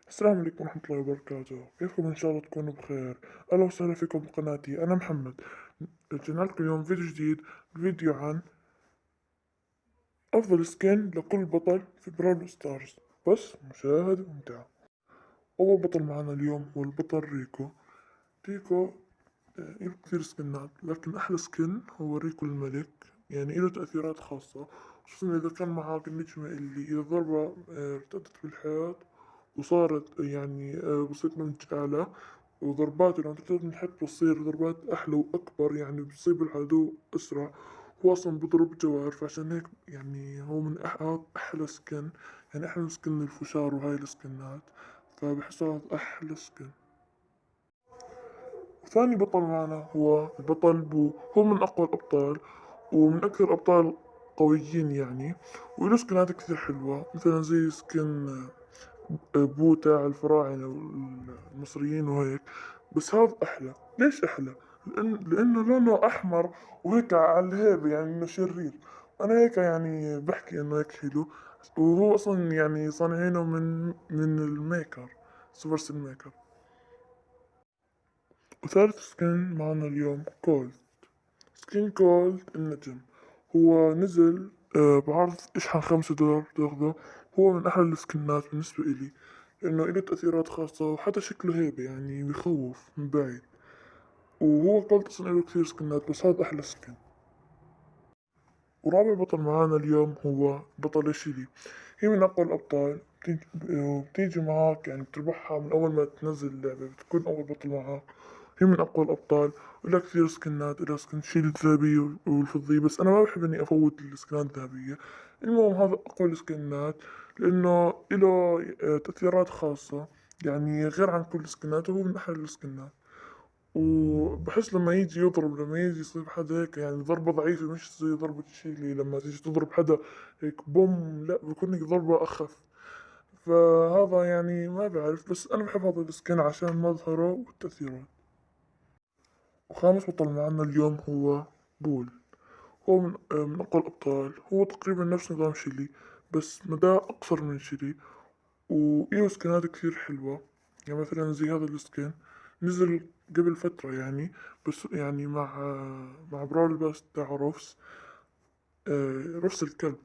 السلام عليكم ورحمة الله وبركاته، كيفكم؟ إن شاء الله تكونوا بخير. أهلا وسهلا فيكم بقناتي. أنا محمد. جينا لكم اليوم فيديو جديد، فيديو عن أفضل سكين لكل بطل في برول ستارز. بس مشاهدة ممتعة. أول بطل معنا اليوم هو البطل ريكو. ريكو إله كثير سكنات، لكن أحلى سكن هو ريكو الملك. يعني إله تأثيرات خاصة، خصوصا إذا كان معاك النجمة اللي إذا ضربة ارتدت بالحياة وصارت يعني بصير نمج أعلى، وضرباته لما ترتد من الحيط بتصير ضربات أحلى وأكبر، يعني بتصيب العدو أسرع. هو أصلا بضرب جوار، فعشان هيك يعني هو من أحلى سكن. يعني أحلى سكن للفشار وهاي السكنات، فبحسه هذا أحلى سكن. ثاني بطل معنا هو البطل بو. هو من أقوى الأبطال ومن أكثر الأبطال قويين يعني، وله سكنات كثير حلوة، مثلا زي سكن بو تاع الفراعنة والمصريين وهيك. بس هذا أحلى. ليش أحلى؟ لأنه لونه أحمر وهيك على الهيبة، يعني إنه شرير. أنا هيك يعني بحكي إنه هيك حلو. وهو أصلا يعني صانعينه من الميكر، سوبرسيل ميكر. وثالث سكن معنا اليوم كولد. سكين كولد النجم. هو نزل بعرض اشحن $5 تاخذه. هو من أحلى السكنات بالنسبة إلي، لأنه إله تأثيرات خاصة وحتى شكله هيبة، يعني بيخوف من بعيد. وهو كولد أصلا إله كثير سكنات، بس هذا أحلى سكن. ورابع بطل معانا اليوم هو بطل شيلي. هي من أقوى الأبطال، بتيجي معاك يعني بتربحها من أول ما تنزل اللعبة، بتكون أول بطل معاك. هي من أقوى الأبطال، ولها كثير سكنات. إلها سكن شيلي الذهبية والفضية، بس أنا ما بحب إني أفوت السكنات الذهبية. المهم هذا أقوى السكنات، لأنه إله تأثيرات خاصة، يعني غير عن كل السكنات، وهو من أحلى السكنات. وبحس لما يجي يضرب، لما يجي يصيب حدا هيك يعني ضربة ضعيفة، مش زي ضربة شيلي لما تيجي تضرب حدا هيك بوم، لا بكون هيك ضربة أخف. فهذا يعني ما بعرف، بس أنا بحب هذا السكين عشان مظهره والتأثيرات. وخامس بطل معنا اليوم هو بول. هو من أقوى الأبطال. هو تقريبا نفس نظام شيلي، بس مداه أقصر من شيلي. وإله سكنات كثير حلوة، يعني مثلا زي هذا السكن نزل قبل فترة يعني، بس يعني مع براول باس تاع روفس. روفس الكلب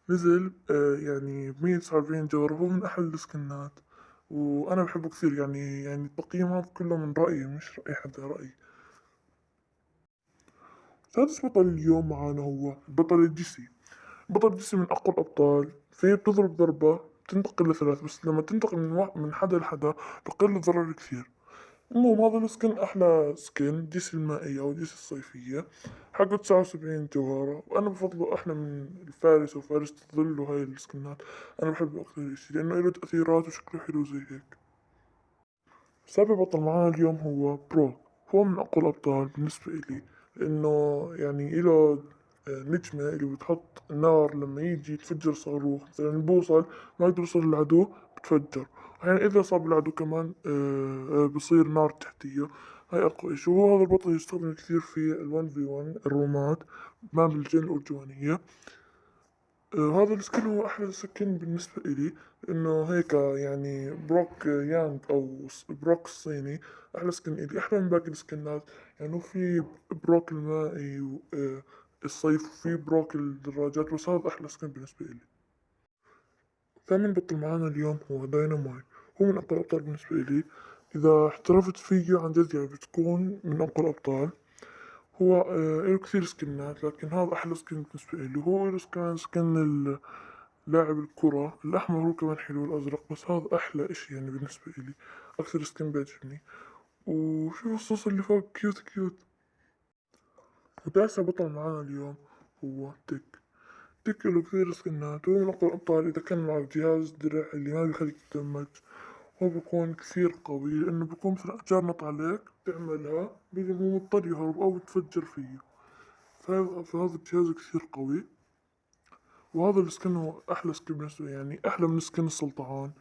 نزل يعني ب149 جوهرة. هو من أحلى السكنات، وأنا بحبه كثير. يعني التقييم هذا كله من رأيي، مش رأي حدا، رأيي. سادس بطل اليوم معانا هو بطل الجيسي. بطل جيسي من أقوى الأبطال. في بتضرب ضربة بتنتقل لثلاث، بس لما تنتقل من حدا لحدا بقل الضرر كثير. المهم هذا السكن أحلى سكن، ديس المائية أو ديس الصيفية. حقه 79 جوهرة، وأنا بفضله أحلى من الفارس وفارس الظل وهاي السكنات. أنا بحبه أكثر إشي لأنه له تأثيرات وشكله حلو زي هيك. سابع بطل معانا اليوم هو بروك. هو من أقوى الأبطال بالنسبة إلي، لأنه يعني إله نجمة اللي بتحط النار لما يجي يتفجر صاروخ، مثلا بوصل ما يقدر يوصل للعدو بتفجر. يعني إذا صاب العدو كمان بصير نار تحتيه. هاي أقوى إشي. وهو هذا البطل يستخدم كثير في ال1v1 الرومات، ما بالجن الأرجوانية. هذا السكن هو أحلى سكن بالنسبة إلي، إنه هيك يعني بروك يانج أو بروك الصيني. أحلى سكن إلي، أحلى من باقي السكنات. يعني في بروك المائي الصيف، وفي بروك الدراجات، بس هذا أحلى سكن بالنسبة إلي. ثامن بطل معانا اليوم هو داينامايت. هو من أقوى الأبطال بالنسبة إلي. إذا احترفت فيه عن جد يعني بتكون من أقوى الأبطال. هو له كثير سكنات، لكن هذا أحلى سكن بالنسبة إلي. هو له كمان سكن لاعب الكرة الأحمر، هو كمان حلو الأزرق، بس هذا أحلى إشي يعني بالنسبة إلي. أكثر سكن بيعجبني. وشوف الصوص اللي فوق كيوت كيوت. وتاسع بطل معانا اليوم هو تيك. تيك له كثير سكنات. هو من أقوى الأبطال إذا كان معك جهاز درع اللي ما بيخليك تدمج. هو بيكون كثير قوي، لأنه بيكون مثلا أشجار نط عليك تعملها بيجي هو مضطر يهرب أو بتفجر فيه. فهذا الجهاز كثير قوي. وهذا السكن هو أحلى سكن بالنسبة لي، يعني أحلى من سكن السلطعان.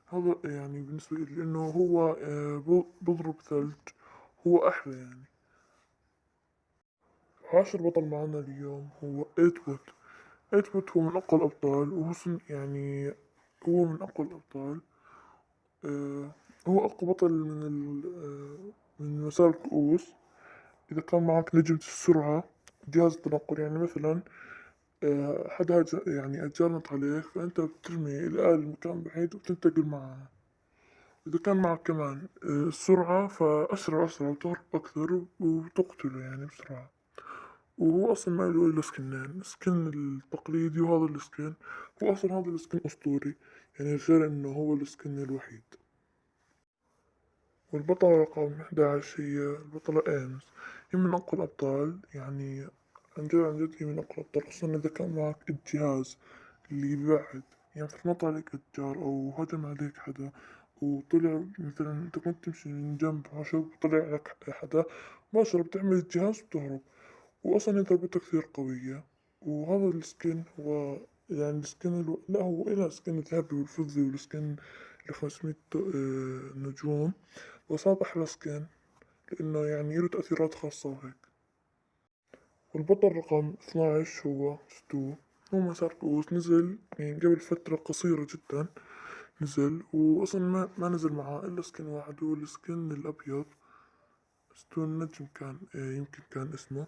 هذا يعني بالنسبة لي لأنه هو بضرب ثلج. هو أحلى يعني. عاشر بطل معنا اليوم هو إيتوت. إيتوت هو من أقوى الأبطال، وهو يعني هو من أقوى الأبطال. آه، هو أقوى بطل من من مسار الكؤوس. إذا كان معك نجمة السرعة، جهاز التنقل، يعني مثلا حدا يعني هجمت عليك، فأنت بترمي الآلة لمكان بعيد وتنتقل معها. إذا كان معك كمان السرعة، فأسرع أسرع وتهرب أكثر وتقتله يعني بسرعة. وهو أصلا ما له إلا سكنين، السكن التقليدي وهذا السكن. هو أصلا هذا السكن أسطوري، يعني غير إنه هو السكن الوحيد. والبطلة رقم 11 هي البطلة إيمز. هي من أقوى الأبطال، يعني عن جد عن جد هي من أقوى الأبطال، خصوصا إذا كان معك الجهاز اللي بيبعد. يعني مثلا نط عليك أشجار أو هجم عليك حدا وطلع، مثلا أنت كنت تمشي من جنب عشب وطلع لك حدا، مباشرة بتعمل الجهاز وبتهرب. وأصلا هي ضربته كثير قوية. وهذا السكن هو يعني لا، هو إله سكن الذهبي والفضي والسكن ال500 نجوم. بس هذا أحلى سكن، لأنه يعني له تأثيرات خاصة وهيك. والبطل رقم 12 هو ستو. هو مسار كؤوس، نزل يعني قبل فترة قصيرة جدا. نزل وأصلا ما نزل معاه إلا سكن واحد، هو السكن الأبيض. ستو النجم كان يمكن كان اسمه.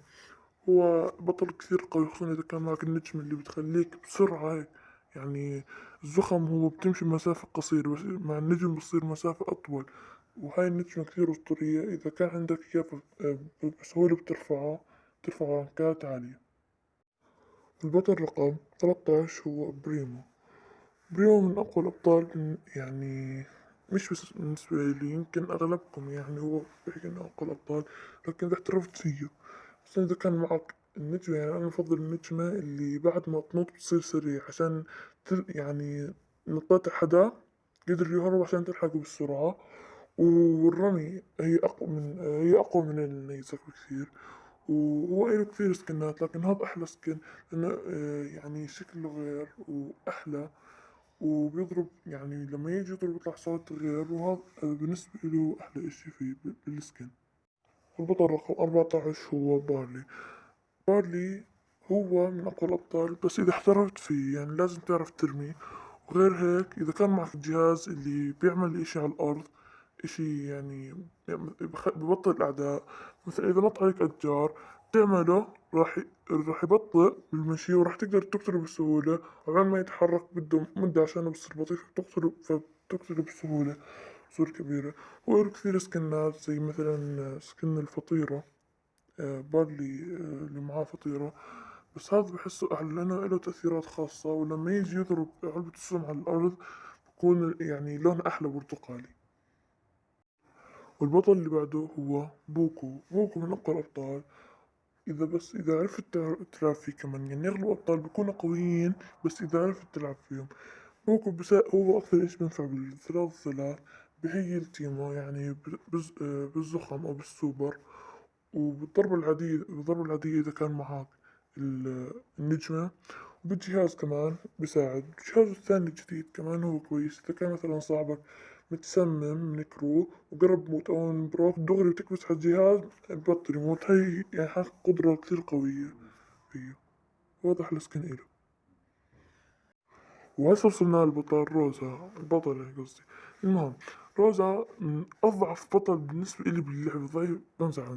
هو بطل كثير قوي، خصوصا إذا كان معك النجم اللي بتخليك بسرعة هيك. يعني الزخم هو بتمشي مسافة قصيرة، بس مع النجم بتصير مسافة أطول. وهاي النجمة كثير أسطورية، إذا كان عندك إياه بسهولة بترفع رانكات عالية. البطل رقم 13 هو بريمو. بريمو من أقوى الأبطال، يعني مش بس بالنسبة لي، يمكن أغلبكم يعني هو بيحكي إنه أقوى الأبطال، لكن إذا احترفت فيه، خصوصا إذا كان معك النجمة. يعني أنا بفضل النجمة اللي بعد ما تنط بتصير سريع، عشان يعني نطيت حدا قدر يهرب عشان تلحقه بالسرعة. والرمي هي أقوى من النيزك بكثير. وهو له كثير سكنات، لكن هذا أحلى سكن، لأنه يعني شكله غير وأحلى. وبيضرب، يعني لما يجي يضرب يطلع صوت غير، وهذا بالنسبة له أحلى إشي فيه بالسكن. والبطل رقم 14 هو بارلي. بارلي هو من أقوى الأبطال، بس إذا احترفت فيه يعني لازم تعرف ترمي. وغير هيك، إذا كان معك الجهاز اللي بيعمل إشي على الأرض، إشي يعني ببطئ الأعداء. مثلا إذا نط عليك أشجار بتعمله، راح يبطئ بالمشي، وراح تقدر تقتله بسهولة. وعمال ما يتحرك بده مدة عشان بصير بطيء، فبتقتله بسهولة، بصورة كبيرة. وله كثير سكنات، زي مثلا سكن الفطيرة. بارلي اللي معاه فطيرة. بس هذا بحسه أحلى لأنه له تأثيرات خاصة، ولما يجي يضرب علبة السم على الأرض بكون يعني لونه أحلى برتقالي. والبطل اللي بعده هو بوكو. بوكو من أقوى الأبطال، إذا عرفت تلعب فيه كمان. يعني أغلب الأبطال بيكونوا قويين، بس إذا عرفت تلعب فيهم. بوكو هو أكثر إيش بينفع بالثلاث. بهيل تيمه، يعني بالزخم أو بالسوبر. بالضربة العادية إذا كان معاك النجمة. وبالجهاز كمان بساعد. الجهاز الثاني الجديد كمان هو كويس، إذا كان مثلا صاحبك متسمم من كرو وقرب موت أو من بروك دغري، بتكبس على الجهاز ببطل يموت. هاي يعني قدرة كثير قوية فيه. واضح السكن إله. وهسه وصلنا للبطل روزا، البطلة قصدي. المهم، روزا من أضعف بطل بالنسبة إلي باللعبة. ضعيف، بمزح.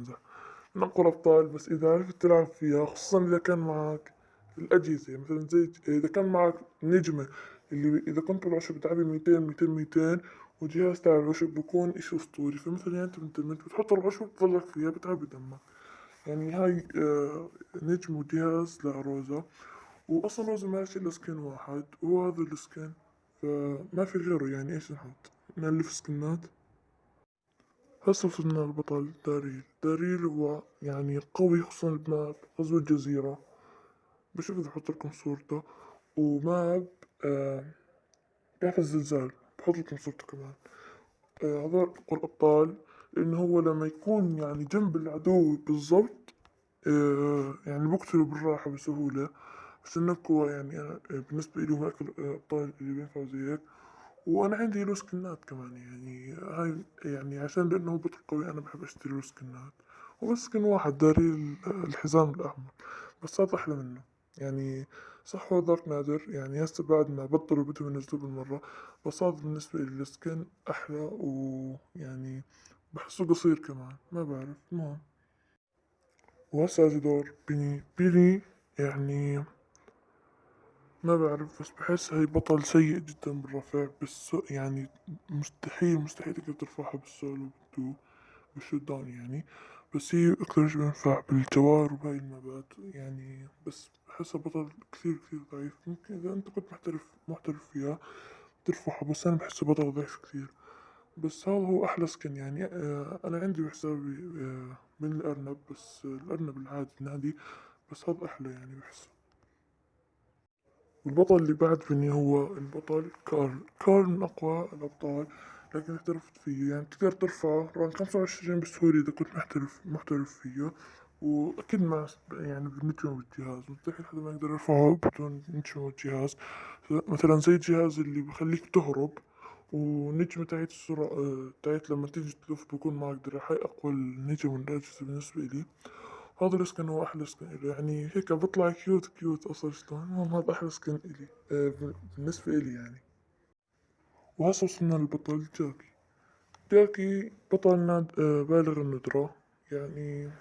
من أقوى الأبطال، بس إذا عرفت تلعب فيها، خصوصا إذا كان معك الأجهزة، مثلا زي إذا كان معك نجمة اللي إذا كنت بالعشب بتعبي 200 وجهاز تاع العشب بيكون إشي أسطوري. فمثلا يعني أنت بتحط العشب بتضلك فيها بتعبي دمك. يعني هاي نجم وجهاز لروزا. وأصلا روزا ماشي إلا سكن واحد، وهو هذا السكن، فما في غيره. يعني إيش نحط؟ نألف سكنات. هسه وصلنا للبطل داريل. داريل هو يعني قوي، خصوصا بماب غزو الجزيرة. بشوف إذا بحط لكم صورته. وماب بيعرف الزلزال، بحط لكم صورته كمان. هذول أقوى الأبطال، لأنه هو لما يكون يعني جنب العدو بالضبط، يعني بقتله بالراحة بسهولة. بس إنك هو يعني أنا بالنسبة لي هو أكل الأبطال اللي بينفعوا زي هيك. وأنا عندي له سكنات كمان، يعني هاي يعني عشان لأنه هو بطل قوي أنا بحب أشتري له سكنات. وبس سكن واحد داري الحزام الأحمر، بس هذا أحلى منه يعني. صح هو ذاك نادر، يعني هسه بعد ما بطلوا بدهم ينزلوه بالمرة، بس هذا بالنسبة لي السكن أحلى، ويعني بحسه قصير كمان، ما بعرف. المهم، وهسه أجي دور بيني يعني ما بعرف، بس بحس هاي بطل سيء جدا بالرفع، بس يعني مستحيل تقدر ترفعها بالسولو بالشوت داون يعني. بس هي أكثر شي بينفع بالجوار وبهاي المابات يعني، بس بحسها بطل كثير ضعيف. ممكن إذا أنت كنت محترف فيها ترفعها، بس أنا بحسه بطل ضعيف كثير. بس هذا هو أحلى سكن يعني. أنا عندي بحسابي من الأرنب، بس الأرنب العادي النادي، بس هذا أحلى يعني بحسه. والبطل اللي بعد مني هو البطل كارل. كارل من أقوى الأبطال، لكن احترفت فيه، يعني تقدر ترفعه رانك 25 بسهولة إذا كنت محترف فيه. وأكيد مع يعني بالنجم بالجهاز، مستحيل حدا ما يقدر يرفعه بدون نجم والجهاز. مثلا زي الجهاز اللي بخليك تهرب، والنجمة تاعت السرعة تاعت لما تيجي تلف بكون معك دراع. هاي أقوى النجم والأجهزة بالنسبة إلي. هذا السكن هو أحلى سكن إلي، يعني هيك بطلع كيوت أصلا شلون. المهم هذا أحلى سكن إلي بالنسبة إلي يعني. وهسه وصلنا للبطل جاكي. جاكي بطل بالغ الندرة يعني.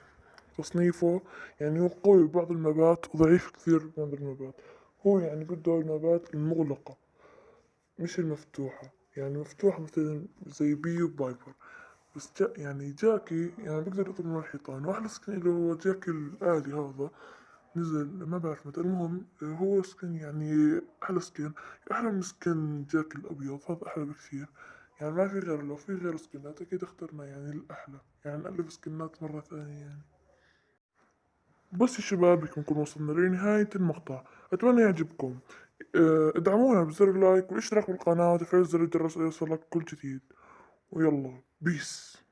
تصنيفه يعني هو قوي ببعض المبات وضعيف كثير ببعض المبات. هو يعني بده المبات المغلقة مش المفتوحة، يعني مفتوحة مثلا زي بيو بايبر. بس يعني جاكي يعني بيقدر يطير من الحيطان. وأحلى سكن له هو جاكي الآلي هذا، نزل ما بعرف متى. المهم هو سكن يعني أحلى سكن، أحلى من سكن جاك الأبيض. هذا أحلى بكثير يعني. ما في غير، لو في غير سكنات أكيد اخترنا يعني الأحلى، يعني نألف سكنات مرة ثانية يعني. بس يا شباب هيك نكون وصلنا لنهاية المقطع. أتمنى يعجبكم. ادعمونا بزر اللايك والاشتراك بالقناة وتفعيل زر الجرس ليوصلك كل جديد. ويلا بيس.